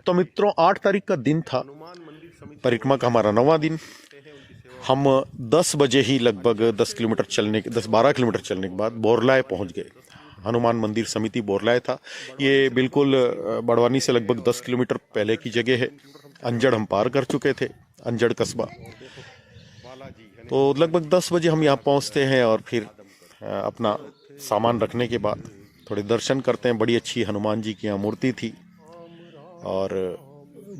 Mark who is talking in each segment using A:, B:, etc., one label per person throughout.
A: तो मित्रों 8 तारीख का दिन था, परिक्रमा का हमारा 9वां दिन। हम 10 बजे ही लगभग 10-12 किलोमीटर चलने के बाद बोरलाए पहुंच गए। हनुमान मंदिर समिति बोरलाए था। ये बिल्कुल बड़वानी से लगभग 10 किलोमीटर पहले की जगह है। अंजड़ हम पार कर चुके थे, अंजड़ कस्बा। तो लगभग 10 बजे हम यहाँ पहुँचते हैं और फिर अपना सामान रखने के बाद थोड़े दर्शन करते हैं। बड़ी अच्छी हनुमान जी की यहाँ मूर्ति थी और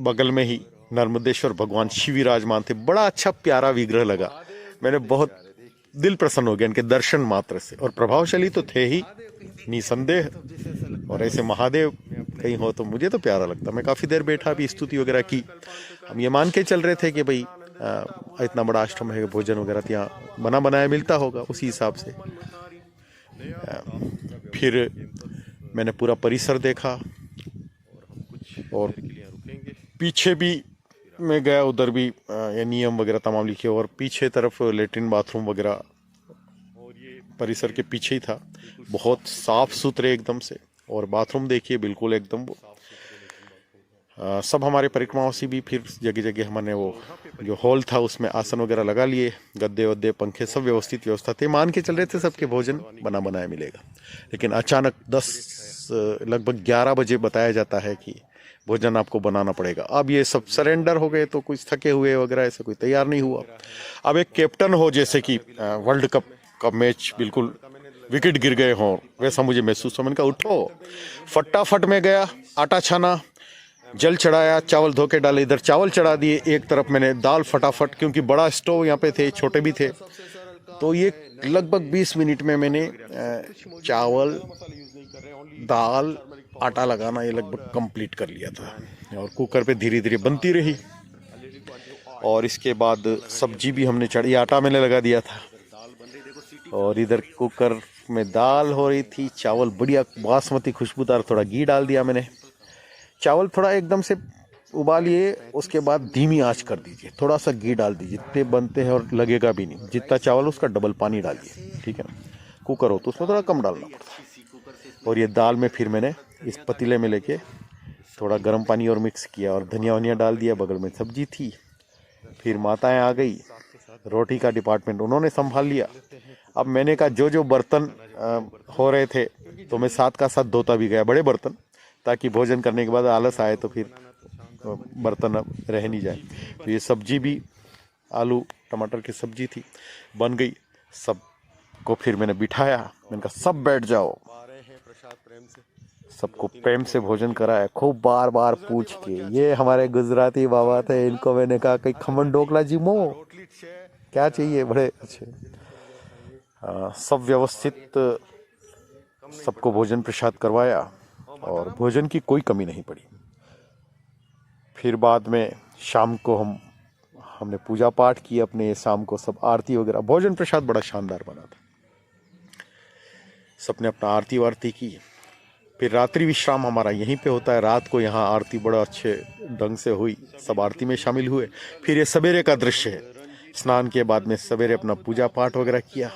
A: बगल में ही नर्मदेश्वर भगवान शिव विराजमान थे। बड़ा अच्छा प्यारा विग्रह लगा, मैंने बहुत दिल प्रसन्न हो गया इनके दर्शन मात्र से। और प्रभावशाली तो थे ही निसंदेह, और ऐसे महादेव कहीं हो तो मुझे तो प्यारा लगता। मैं काफ़ी देर बैठा, भी स्तुति वगैरह की। हम ये मान के चल रहे थे कि भाई इतना बड़ा आश्रम है, भोजन वगैरह तो यहाँ बना बनाया मिलता होगा, उसी हिसाब से। फिर मैंने पूरा परिसर देखा और पीछे भी मैं गया, उधर भी ये नियम वगैरह तमाम लिखे। और पीछे तरफ लेटरिन बाथरूम वगैरह परिसर के पीछे ही था, बहुत साफ सुथरे एकदम से। और बाथरूम देखिए बिल्कुल एकदम सब हमारे परिक्रमावासी भी फिर जगह जगह हमने वो जो हॉल था उसमें आसन वगैरह लगा लिए, गद्दे वद्दे पंखे सब व्यवस्थित व्यवस्था थे। मान के चल रहे थे सबके भोजन बना बनाया मिलेगा। लेकिन अचानक लगभग 11 बजे बताया जाता है कि भोजन आपको बनाना पड़ेगा। अब ये सब सरेंडर हो गए, तो कुछ थके हुए वगैरह ऐसा कोई तैयार नहीं हुआ। अब एक कैप्टन हो, जैसे कि वर्ल्ड कप का मैच बिल्कुल विकेट गिर गए हों, वैसा मुझे महसूस हुआ। मैंने कहा उठो, फटाफट में गया, आटा छाना, जल चढ़ाया, चावल धो के डाले, इधर चावल चढ़ा दिए। एक तरफ मैंने दाल फटाफट, क्योंकि बड़ा स्टोव यहाँ पे थे, छोटे भी थे, तो ये लगभग 20 मिनट में मैंने चावल, दाल, आटा लगाना ये लगभग कंप्लीट कर लिया था। और कुकर पे धीरे धीरे बनती रही। और इसके बाद सब्जी भी हमने चढ़ी, आटा मैंने लगा दिया था। और इधर कुकर में दाल हो रही थी, चावल बढ़िया बासमती खुशबूदार, थोड़ा घी डाल दिया मैंने। चावल थोड़ा एकदम से उबालिए, उसके बाद धीमी आंच कर दीजिए, थोड़ा सा घी डाल दीजिए, जितने बनते हैं और लगेगा भी नहीं। जितना चावल उसका डबल पानी डालिए, ठीक है ना। कुकर हो तो उसमें थोड़ा कम डालना पड़ता है। और ये दाल में फिर मैंने इस पतीले में लेके थोड़ा गर्म पानी और मिक्स किया और धनिया वनिया डाल दिया। बगल में सब्जी थी। फिर माताएं आ गई, रोटी का डिपार्टमेंट उन्होंने संभाल लिया। अब मैंने कहा जो जो बर्तन हो रहे थे तो मैं साथ का साथ धोता भी गया, बड़े बर्तन, ताकि भोजन करने के बाद आलस आए तो फिर बर्तन अब रह नहीं जाए। तो ये सब्जी भी आलू टमाटर की सब्जी थी, बन गई। सबको फिर मैंने बिठाया, मैंने कहा सब बैठ जाओ। सबको प्रेम से भोजन कराया, खूब बार बार पूछ के। ये हमारे गुजराती बाबा थे, इनको मैंने कहा कहीं खमन ढोकला जी मो क्या चाहिए, बड़े अच्छे। सब व्यवस्थित सबको भोजन प्रसाद करवाया और भोजन की कोई कमी नहीं पड़ी। फिर बाद में शाम को हमने पूजा पाठ की अपने, शाम को सब आरती वगैरह, भोजन प्रसाद बड़ा शानदार बना था। सबने अपना आरती वारती की। फिर रात्रि विश्राम हमारा यहीं पे होता है। रात को यहाँ आरती बड़ा अच्छे ढंग से हुई, सब आरती में शामिल हुए। फिर ये सवेरे का दृश्य है, स्नान के बाद में सवेरे अपना पूजा पाठ वगैरह किया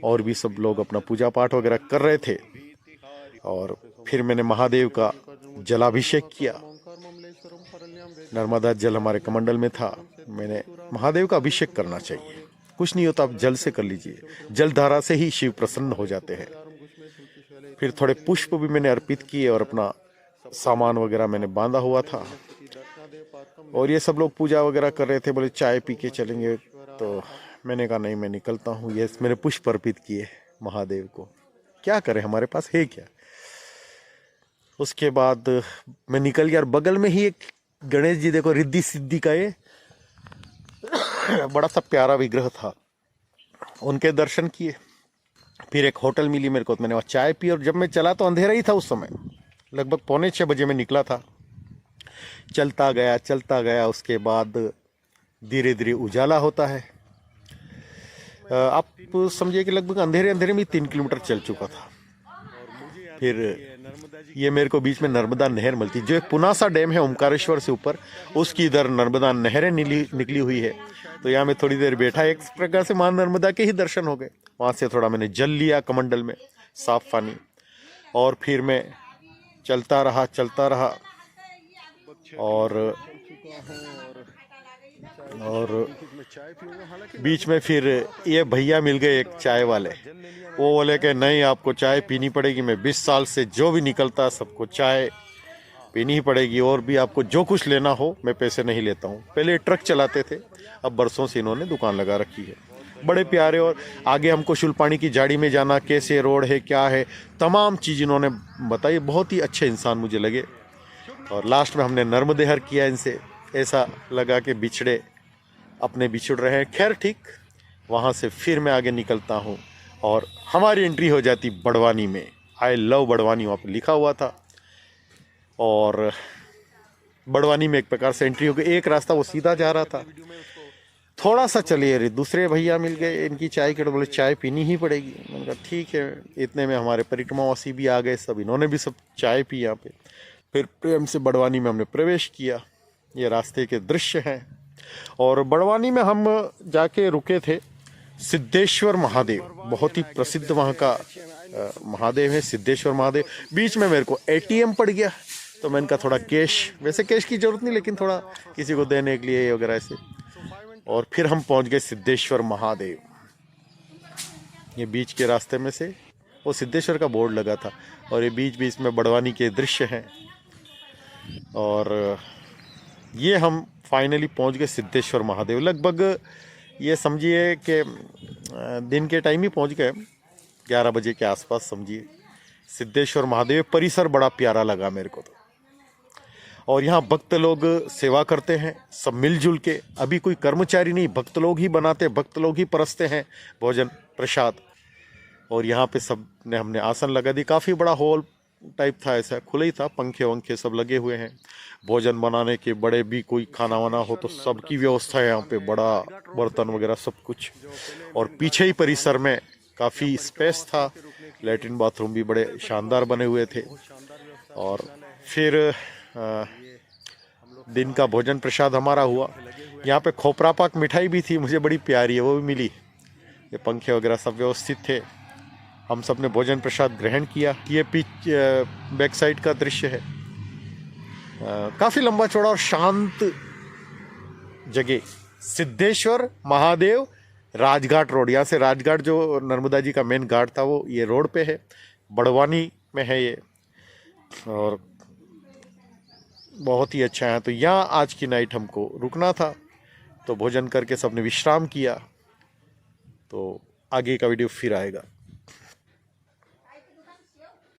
A: और भी सब लोग अपना पूजा पाठ वगैरह कर रहे थे। और फिर मैंने महादेव का जलाभिषेक किया। नर्मदा जल हमारे कमंडल में था। मैंने महादेव का अभिषेक करना चाहिए, कुछ नहीं होता, आप जल से कर लीजिए। जल धारा से ही शिव प्रसन्न हो जाते हैं। फिर थोड़े पुष्प भी मैंने अर्पित किए और अपना सामान वगैरह मैंने बांधा हुआ था। और ये सब लोग पूजा वगैरह कर रहे थे, बोले चाय पी के चलेंगे। तो मैंने कहा नहीं, मैं निकलता हूँ। ये मैंने पुष्प अर्पित किए महादेव को, क्या करें, हमारे पास है क्या। उसके बाद मैं निकल गया। और बगल में ही एक गणेश जी, देखो रिद्धि सिद्धि का ये बड़ा सा प्यारा विग्रह था, उनके दर्शन किए। फिर एक होटल मिली मेरे को, तो मैंने वहाँ चाय पी। और जब मैं चला तो अंधेरा ही था उस समय, लगभग 5:45 बजे मैं निकला था। चलता गया। उसके बाद धीरे धीरे उजाला होता है। आप समझिए कि लगभग अंधेरे में 3 किलोमीटर चल चुका था। फिर ये मेरे को बीच में नर्मदा नहर मिलती, जो एक पुनासा डैम है ओमकारेश्वर से ऊपर, उसकी इधर नर्मदा नहरें निकली हुई है। तो यहाँ मैं थोड़ी देर बैठा, एक प्रकार से मां नर्मदा के ही दर्शन हो गए। वहाँ से थोड़ा मैंने जल लिया कमंडल में, साफ पानी। और फिर मैं चलता रहा। और बीच में फिर ये भैया मिल गए एक चाय वाले। वो बोले कि नहीं, आपको चाय पीनी पड़ेगी। मैं 20 साल से जो भी निकलता सबको चाय पीनी ही पड़ेगी, और भी आपको जो कुछ लेना हो मैं पैसे नहीं लेता हूँ। पहले ट्रक चलाते थे, अब बरसों से इन्होंने दुकान लगा रखी है। बड़े प्यारे। और आगे हमको शुलपानी की झाड़ी में जाना, कैसे रोड है, क्या है, तमाम चीज़ इन्होंने बताई। बहुत ही अच्छे इंसान मुझे लगे। और लास्ट में हमने नर्मदेहर किया इनसे। ऐसा लगा कि बिछड़े अपने बिछुड़ रहे हैं। खैर ठीक, वहाँ से फिर मैं आगे निकलता हूँ और हमारी एंट्री हो जाती बड़वानी में। आई लव बड़वानी वहाँ पर लिखा हुआ था। और बड़वानी में एक प्रकार से एंट्री हो गई। एक रास्ता वो सीधा जा रहा था, थोड़ा सा चलिए रे दूसरे भैया मिल गए, इनकी चाय के, बोले चाय पीनी ही पड़ेगी। मैंने कहा ठीक है। इतने में हमारे परिक्रमावासी भी आ गए, सब इन्होंने भी सब चाय पी यहाँ पे। फिर प्रेम से बड़वानी में हमने प्रवेश किया। ये रास्ते के दृश्य हैं। और बड़वानी में हम जाके रुके थे सिद्धेश्वर महादेव, बहुत ही प्रसिद्ध वहाँ का महादेव है सिद्धेश्वर महादेव। बीच में मेरे को ATM पड़ गया, तो मैंने कहा थोड़ा कैश, वैसे कैश की जरूरत नहीं, लेकिन थोड़ा किसी को देने के लिए वगैरह ऐसे। और फिर हम पहुंच गए सिद्धेश्वर महादेव। ये बीच के रास्ते में से वो सिद्धेश्वर का बोर्ड लगा था, और ये बीच बीच में बड़वानी के दृश्य हैं। और ये हम फाइनली पहुंच गए सिद्धेश्वर महादेव। लगभग ये समझिए कि दिन के टाइम ही पहुंच गए, 11 बजे के आसपास समझिए। सिद्धेश्वर महादेव परिसर बड़ा प्यारा लगा मेरे को तो। और यहाँ भक्त लोग सेवा करते हैं सब मिलजुल के। अभी कोई कर्मचारी नहीं, भक्त लोग ही बनाते, भक्त लोग ही परसते हैं भोजन प्रसाद। और यहाँ पे सब ने हमने आसन लगा दी। काफ़ी बड़ा हॉल टाइप था, ऐसा खुला ही था, पंखे वंखे सब लगे हुए हैं। भोजन बनाने के बड़े भी कोई खाना वाना हो तो सबकी व्यवस्था है यहाँ पे, बड़ा बर्तन वगैरह सब कुछ। और पीछे ही परिसर में काफ़ी स्पेस था, लैट्रिन बाथरूम भी बड़े शानदार बने हुए थे। और फिर दिन का भोजन प्रसाद हमारा हुआ। यहाँ पे खोपरा पाक मिठाई भी थी, मुझे बड़ी प्यारी है, वो भी मिली। ये पंखे वगैरह सब व्यवस्थित थे। हम सब ने भोजन प्रसाद ग्रहण किया। ये बैक साइड का दृश्य है। काफ़ी लंबा चौड़ा और शांत जगह, सिद्धेश्वर महादेव राजघाट रोड। यहाँ से राजघाट जो नर्मदा जी का मेन घाट था वो ये रोड पे है, बड़वानी में है ये। और बहुत ही अच्छा है। तो यहाँ आज की नाइट हमको रुकना था, तो भोजन करके सबने विश्राम किया। तो आगे का वीडियो फिर आएगा।